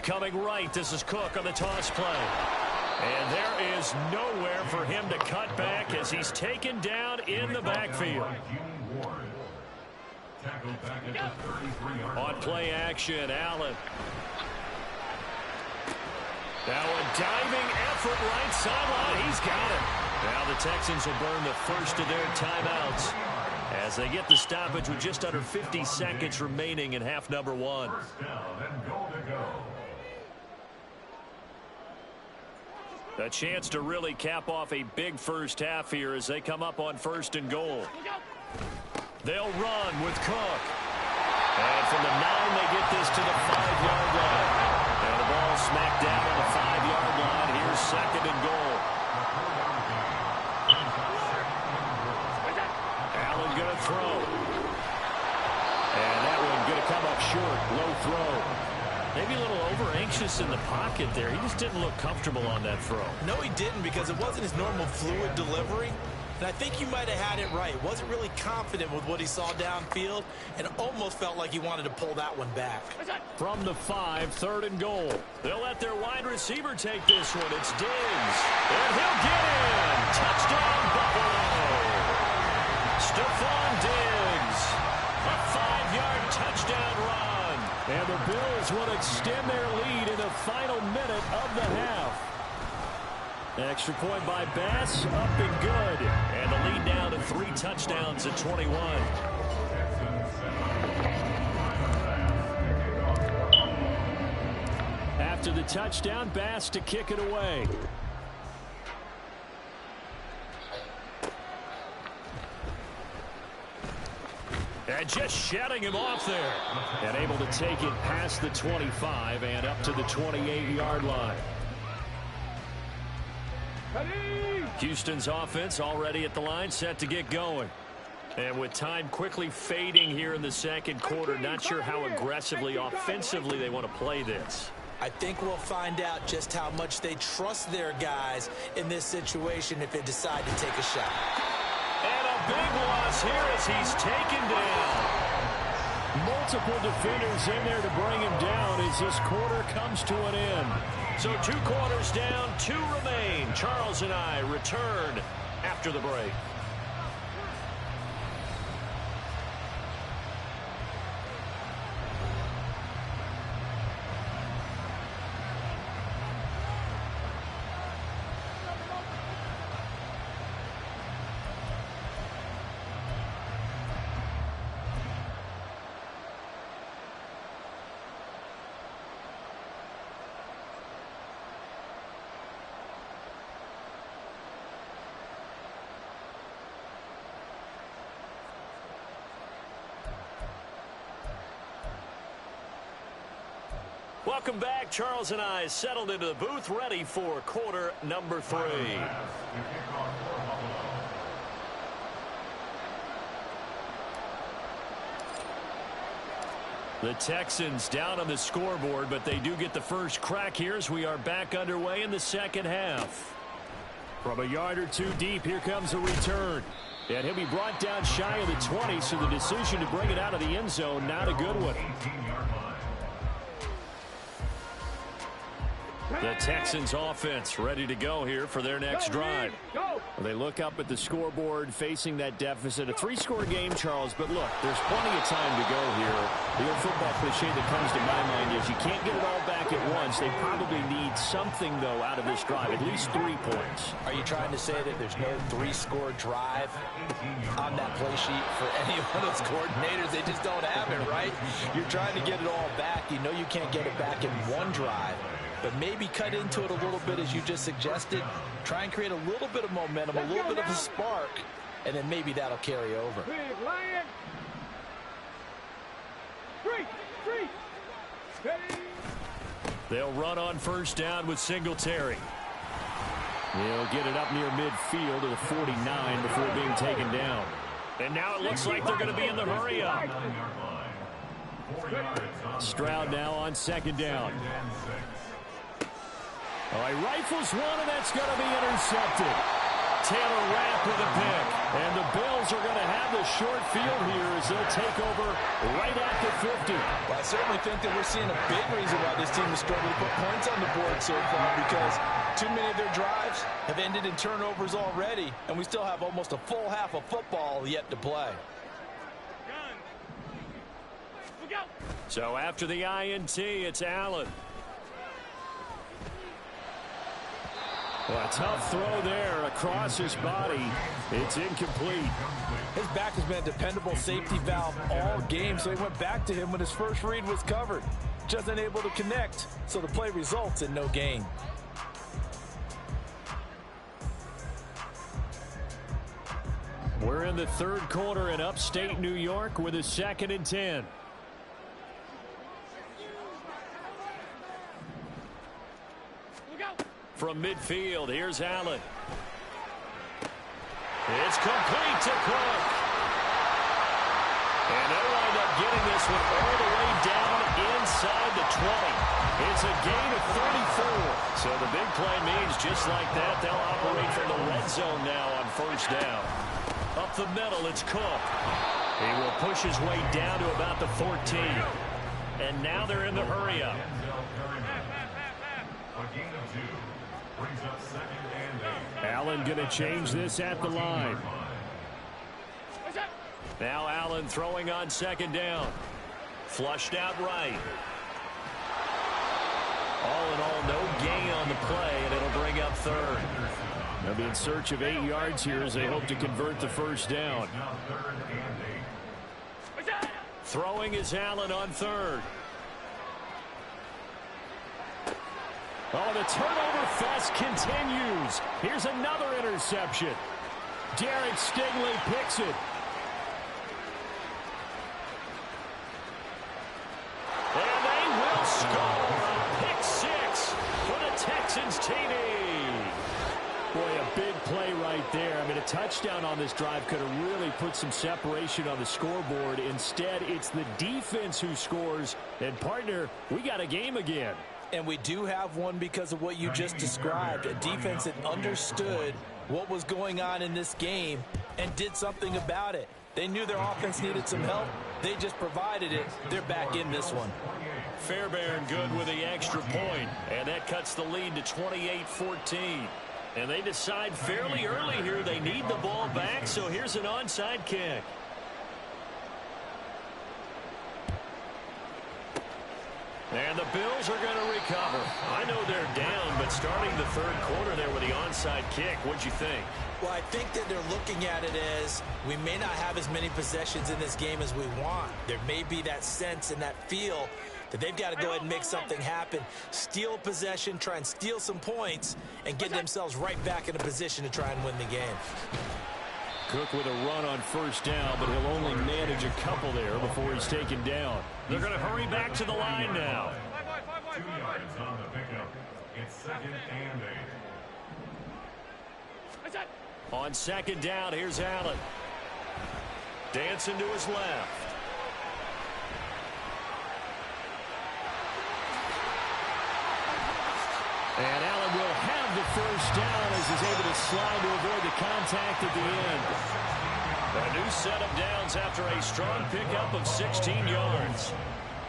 coming right. This is Cook on the toss play. And there is nowhere for him to cut back as he's taken down in the backfield. On play action, Allen. Now a diving effort right sideline. He's got it. Now the Texans will burn the first of their timeouts as they get the stoppage with just under 50 seconds remaining in half number one. A chance to really cap off a big first half here as they come up on 1st and goal. They'll run with Cook. And from the 9, they get this to the 5-yard line. And the ball smacked down on the 5-yard line. Here's 2nd and goal. Allen going to throw. And that one going to come up short. Low throw. Maybe a little over-anxious in the pocket there. He just didn't look comfortable on that throw. No, he didn't, because it wasn't his normal fluid delivery. And I think you might have had it right. Wasn't really confident with what he saw downfield and almost felt like he wanted to pull that one back. From the 5, 3rd and goal. They'll let their wide receiver take this one. It's Diggs. And he'll get in. Touchdown, Buffalo. Stephon Diggs. A 5-yard touchdown run. And the Bills will extend their lead in the final minute of the half. Extra point by Bass, up and good. And the lead down to 3 touchdowns at 21. After the touchdown, Bass to kick it away. And just shutting him off there. And able to take it past the 25 and up to the 28-yard line. Houston's offense already at the line, set to get going. And with time quickly fading here in the second quarter, not sure how aggressively, offensively they want to play this. I think we'll find out just how much they trust their guys in this situation if they decide to take a shot. And a big loss here as he's taken down. Multiple defenders in there to bring him down as this quarter comes to an end. So 2 quarters down, 2 remain. Charles and I return after the break. Welcome back. Charles and I settled into the booth, ready for quarter number 3. The Texans down on the scoreboard, but they do get the first crack here as we are back underway in the second half. From a yard or 2 deep, here comes a return. And he'll be brought down shy of the 20, so the decision to bring it out of the end zone, not a good one. The Texans offense ready to go here for their next drive. Well, they look up at the scoreboard facing that deficit. A 3-score game, Charles, but look, there's plenty of time to go here. The old football cliche that comes to my mind is you can't get it all back at once. They probably need something, though, out of this drive, at least 3 points. Are you trying to say that there's no 3-score drive on that play sheet for any one of those coordinators? They just don't have it, right? You're trying to get it all back. You know you can't get it back in one drive. But maybe cut into it a little bit, as you just suggested. Try and create a little bit of momentum, a little bit of a spark, and then maybe that'll carry over. They'll run on first down with Singletary. He'll get it up near midfield to the 49 before being taken down. And now it looks like they're going to be in the hurry up. Stroud now on second down. All right, rifles one, and that's going to be intercepted. Taylor Rapp with a pick. And the Bills are going to have the short field here as they'll take over right at the 50. Well, I certainly think that we're seeing a big reason why this team is struggling to put points on the board so far, because too many of their drives have ended in turnovers already, and we still have almost a full half of football yet to play. So after the INT, it's Allen. Well, a tough throw there across his body. It's incomplete. His back has been a dependable safety valve all game, so he went back to him when his first read was covered. Just unable to connect, so the play results in no gain. We're in the third quarter in upstate New York with a 2nd and 10. From midfield, here's Allen. It's complete to Cook. And they'll wind up getting this one all the way down inside the 20. It's a gain of 34. So the big play means just like that, they'll operate from the red zone now on first down. Up the middle, it's Cook. He will push his way down to about the 14. And now they're in the hurry-up. Allen going to change this at the line. Now Allen throwing on 2nd down. Flushed out right. All in all, no gain on the play, and it'll bring up 3rd. They'll be in search of 8 yards here as they hope to convert the first down. Throwing is Allen on 3rd. Oh, the turnover fest continues. Here's another interception. Derek Stingley picks it. And they will score. Pick 6 for the Texans TD. Boy, a big play right there. I mean, a touchdown on this drive could have really put some separation on the scoreboard. Instead, it's the defense who scores. And, partner, we got a game again. And we do have one because of what you just described. A defense that understood what was going on in this game and did something about it. They knew their offense needed some help. They just provided it. They're back in this one. Fairbairn good with the extra point. And that cuts the lead to 28-14. And they decide fairly early here they need the ball back. So here's an onside kick. And the Bills are going to recover. I know they're down, but starting the third quarter there with the onside kick, what'd you think? Well, I think that they're looking at it as we may not have as many possessions in this game as we want. There may be that sense and that feel that they've got to go ahead and make something happen, steal possession, try and steal some points, and get themselves right back in a position to try and win the game. Cook with a run on first down, but he'll only manage a couple there before he's taken down. They're going to hurry back to the line now. 2 yards on the pickup. It's 2nd and 8. On 2nd down, here's Allen. Dancing to his left. And Allen will have the first down as he's able to slide to avoid the contact at the end. A new set of downs after a strong pickup of 16 yards.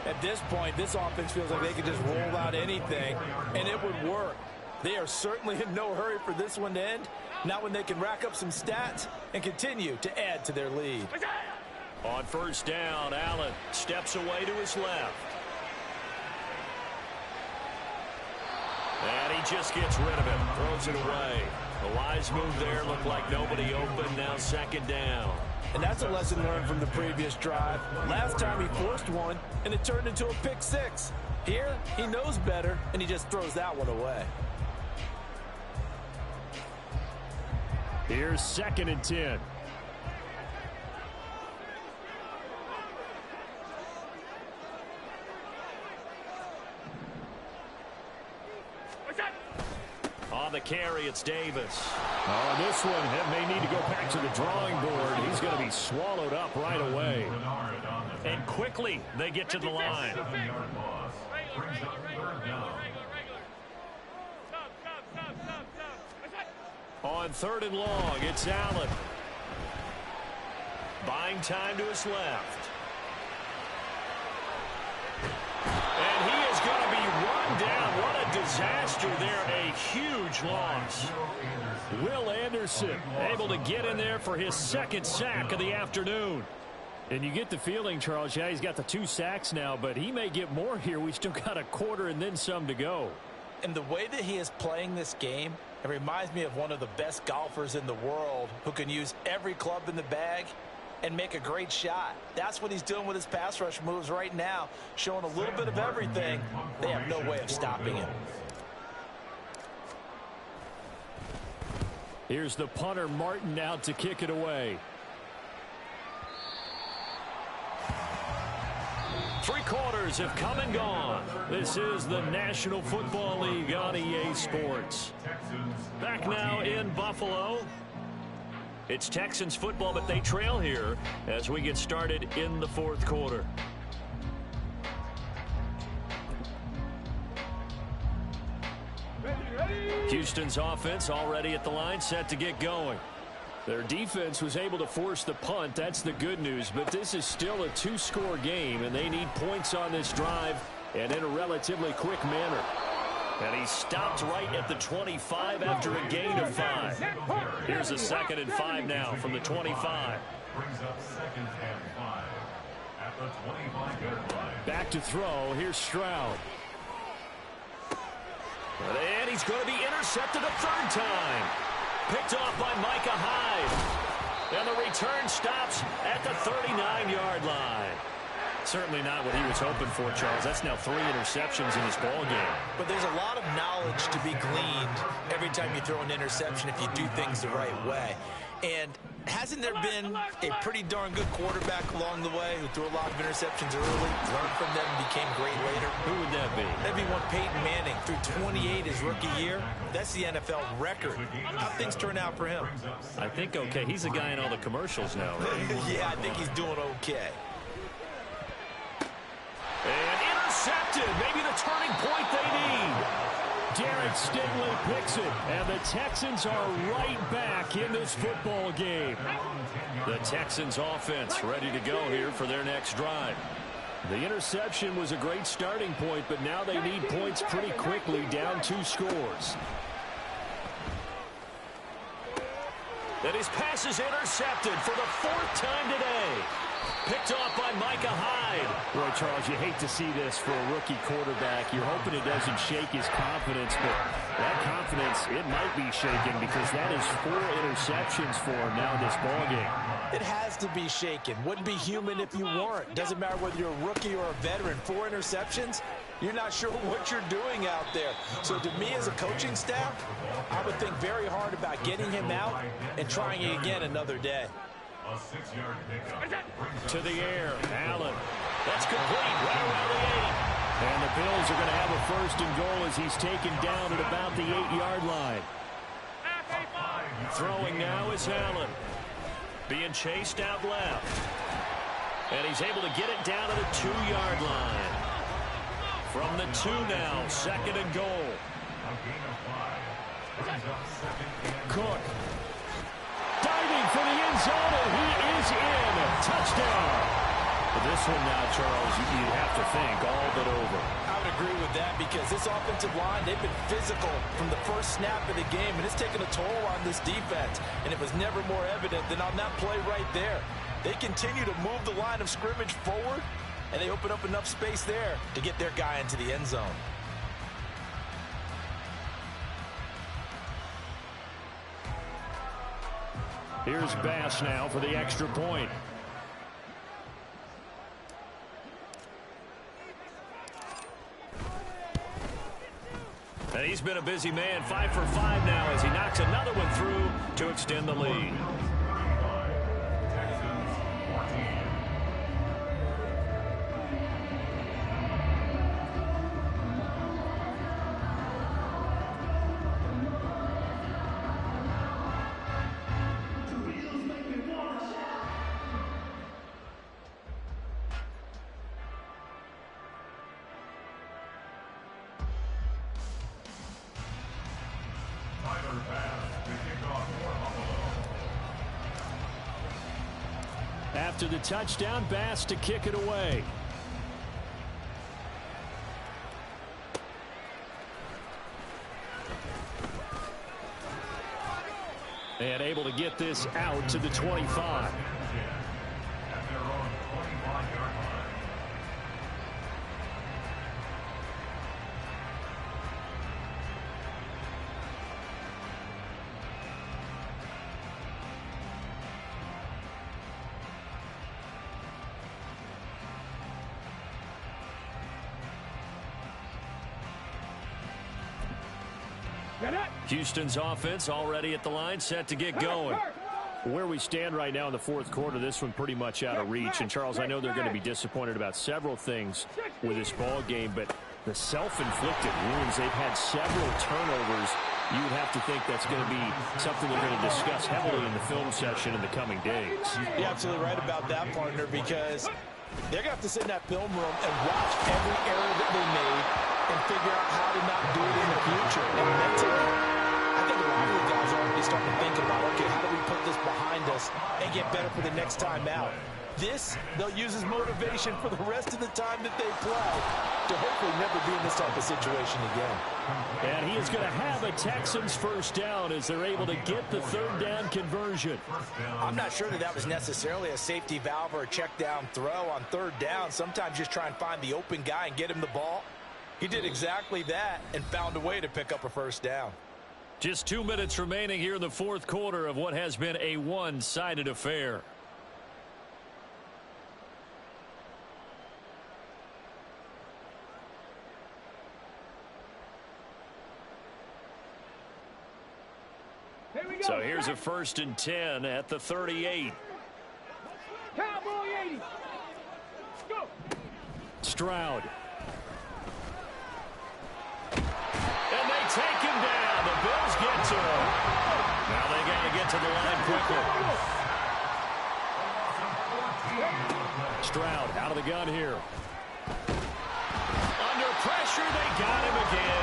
At this point, this offense feels like they could just roll out anything, and it would work. They are certainly in no hurry for this one to end. Not when they can rack up some stats and continue to add to their lead. On first down, Allen steps away to his left. And he just gets rid of it, throws it away. The wise move there, looked like nobody open, now 2nd down. And that's a lesson learned from the previous drive. Last time he forced one, and it turned into a pick 6. Here, he knows better, and he just throws that one away. Here's 2nd and 10. On the carry, it's Davis. On this one, may need to go back to the drawing board. He's going to be swallowed up right away. And quickly, they get to the line. 7-yard loss. Brings up 3rd down. On 3rd and long, it's Allen. Buying time to his left. And he is going to be run down. What a disaster there. A huge loss. Will Anderson able to get in there for his second sack of the afternoon. And you get the feeling, Charles, yeah, he's got the 2 sacks now, but he may get more here. We still got a quarter and then some to go. And the way that he is playing this game, it reminds me of one of the best golfers in the world who can use every club in the bag and make a great shot. That's what he's doing with his pass rush moves right now, showing a little bit of everything. They have no way of stopping him. Here's the punter, Martin, out to kick it away. 3 quarters have come and gone. This is the National Football League on EA Sports. Back now in Buffalo. It's Texans football, but they trail here as we get started in the 4th quarter. Houston's offense already at the line, set to get going. Their defense was able to force the punt. That's the good news, but this is still a 2-score game, and they need points on this drive and in a relatively quick manner. And he stopped right at the 25 after a gain of 5. Here's a 2nd and 5 now from the 25. Brings up 2nd and 5 at the 25-yard line. Back to throw. Here's Stroud. And he's going to be intercepted a 3rd time. Picked off by Micah Hyde. And the return stops at the 39-yard line. Certainly not what he was hoping for, Charles. That's now 3 interceptions in this ball game. But there's a lot of knowledge to be gleaned every time you throw an interception if you do things the right way. And hasn't there been a pretty darn good quarterback along the way who threw a lot of interceptions early, learned from them, and became great later? Who would that be? That'd be one Peyton Manning, threw 28 his rookie year. That's the NFL record. How things turn out for him? I think okay. He's the guy in all the commercials now, right? Yeah, I think he's doing okay. And intercepted. Maybe the turning point they need. Derek Stingley picks it, and the Texans are right back in this football game. The Texans offense ready to go here for their next drive. The interception was a great starting point, but now they need points pretty quickly, down 2 scores. And his pass is intercepted for the 4th time today. Picked off by Micah Hyde. Boy, Charles, you hate to see this for a rookie quarterback. You're hoping it doesn't shake his confidence, but that confidence, it might be shaken because that is 4 interceptions for him now in this ballgame. It has to be shaken. Wouldn't be human if you weren't. Doesn't matter whether you're a rookie or a veteran. 4 interceptions, you're not sure what you're doing out there. So to me as a coaching staff, I would think very hard about getting him out and trying it again another day. A 6-yard pickup. To the air, Allen. That's complete right around the 8. And the Bills are going to have a 1st and goal as he's taken down at about the 8-yard line. Throwing now is Allen. Being chased out left. And he's able to get it down to the 2-yard line. From the 2 now, 2nd and goal. A gain of 5. Brings up 2nd and Cook. Diving for the end zone, and he is in. Touchdown. This one now, Charles, you'd have to think all but over. I would agree with that because this offensive line, they've been physical from the first snap of the game, and it's taken a toll on this defense. And it was never more evident than on that play right there. They continue to move the line of scrimmage forward, and they open up enough space there to get their guy into the end zone. Here's Bass now for the extra point. And he's been a busy man, 5 for 5 now as he knocks another one through to extend the lead. After the touchdown, Bass to kick it away. And able to get this out to the 25. At their own 25-yard line. Houston's offense already at the line, set to get going. Where we stand right now in the fourth quarter, this one pretty much out of reach. And, Charles, I know they're going to be disappointed about several things with this ball game, but the self-inflicted wounds, they've had several turnovers. You would have to think that's going to be something they're going to discuss heavily in the film session in the coming days. You're absolutely right about that, partner, because they're going to have to sit in that film room and watch every error that they made and figure out how to not do it in the future. And mentally, I think a lot of the guys are already starting to think about, okay, how do we put this behind us and get better for the next time out? This, they'll use as motivation for the rest of the time that they play to hopefully never be in this type of situation again. And he is going to have a Texans first down as they're able to get the third down conversion. I'm not sure that that was necessarily a safety valve or a check down throw on third down. Sometimes just try and find the open guy and get him the ball. He did exactly that and found a way to pick up a first down. Just 2 minutes remaining here in the fourth quarter of what has been a one-sided affair. So here's a 1st and 10 at the 38. Cowboy 80. Go. Stroud. And they take him down. The Bills get to him. Now they got to get to the line quickly. Stroud out of the gun here. Under pressure, they got him again.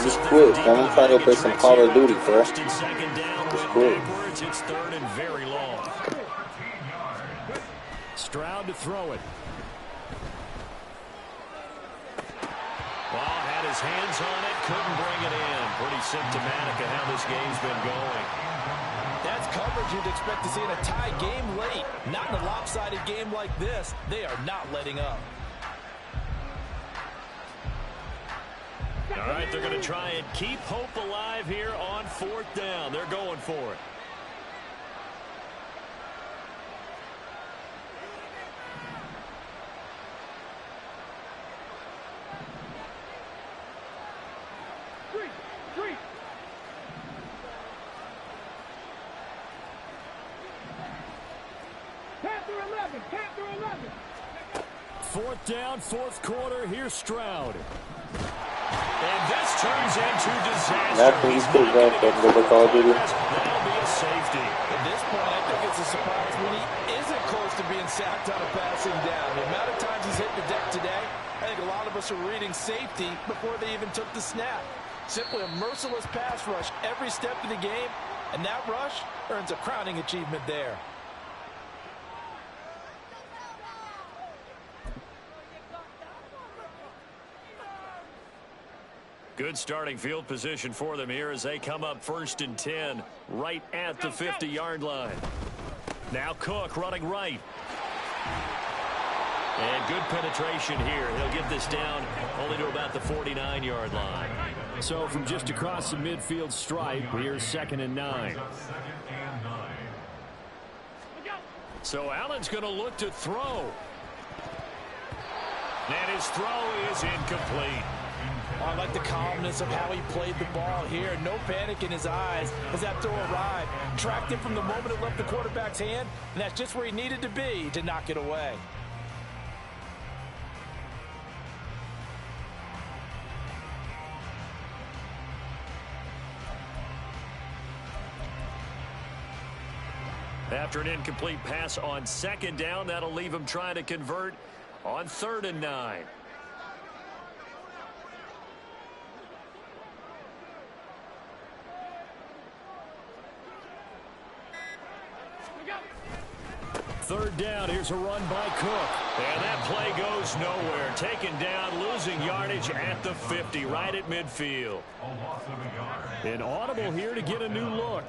Just quit. I'm trying to go play some Call of Duty, bro. Just quit. It's third and very long. Stroud to throw it. Ball had his hands on it, couldn't bring it in. Pretty symptomatic of how this game's been going. That's coverage you'd expect to see in a tie game late. Not in a lopsided game like this. They are not letting up. All right, they're going to try and keep hope alive here on 4th down. They're going for it. Three. Panther 11. 4th down, 4th quarter. Here's Stroud. And this turns into disaster. That's when you still got that Call of Duty. That'll be a safety. At this point, I think it's a surprise when he isn't close to being sacked on a passing down. The amount of times he's hit the deck today, I think a lot of us are reading safety before they even took the snap. Simply a merciless pass rush every step of the game, and that rush earns a crowning achievement there. Good starting field position for them here as they come up 1st and 10 right at the 50-yard line. Now Cook running right. And good penetration here. He'll get this down only to about the 49-yard line. So from just across the midfield stripe, here's 2nd and 9. So Allen's going to look to throw. And his throw is incomplete. I like the calmness of how he played the ball here. No panic in his eyes as that throw arrived. Tracked him from the moment it left the quarterback's hand, and that's just where he needed to be to knock it away. After an incomplete pass on 2nd down, that'll leave him trying to convert on 3rd and 9. third down. Here's a run by Cook. And that play goes nowhere. Taken down, losing yardage at the 50, right at midfield. A loss of a yard. An audible here to get a new look.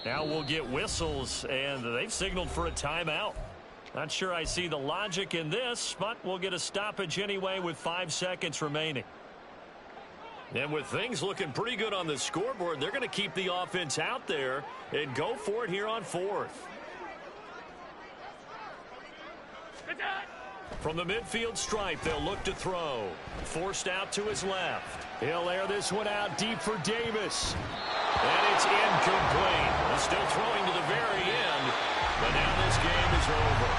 Now we'll get whistles, and they've signaled for a timeout. Not sure I see the logic in this, but we'll get a stoppage anyway with 5 seconds remaining. And with things looking pretty good on the scoreboard, they're going to keep the offense out there and go for it here on 4th. From the midfield stripe, they'll look to throw. Forced out to his left. He'll air this one out deep for Davis. And it's incomplete. Still throwing to the very end, but now this game is over.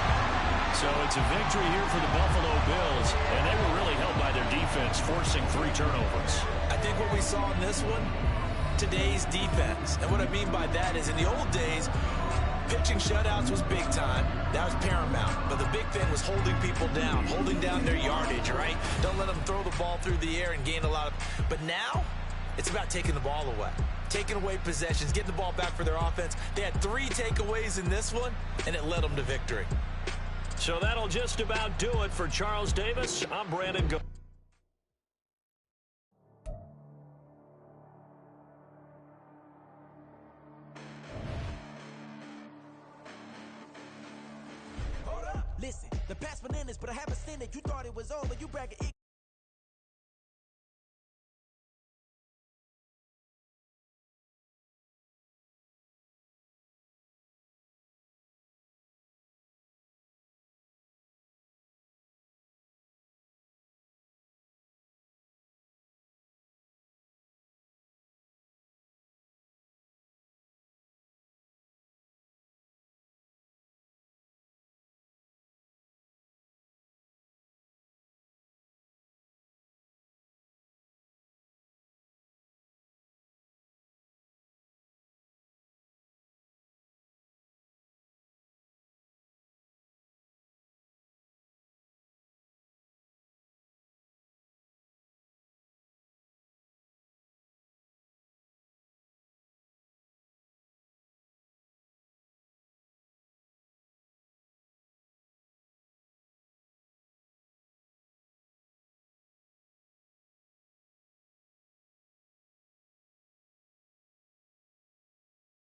So it's a victory here for the Buffalo Bills, and they were really helped by their defense, forcing 3 turnovers. I think what we saw in this one, today's defense. And what I mean by that is in the old days, pitching shutouts was big time. That was paramount. But the big thing was holding people down, holding down their yardage, right? Don't let them throw the ball through the air and gain a lot of... But now, it's about taking the ball away. Taking away possessions, getting the ball back for their offense. They had 3 takeaways in this one, and it led them to victory. So that'll just about do it for Charles Davis. I'm Brandon Go. Hold up, listen, the past bananas, but I haven't seen it. You thought it was over, you bragging.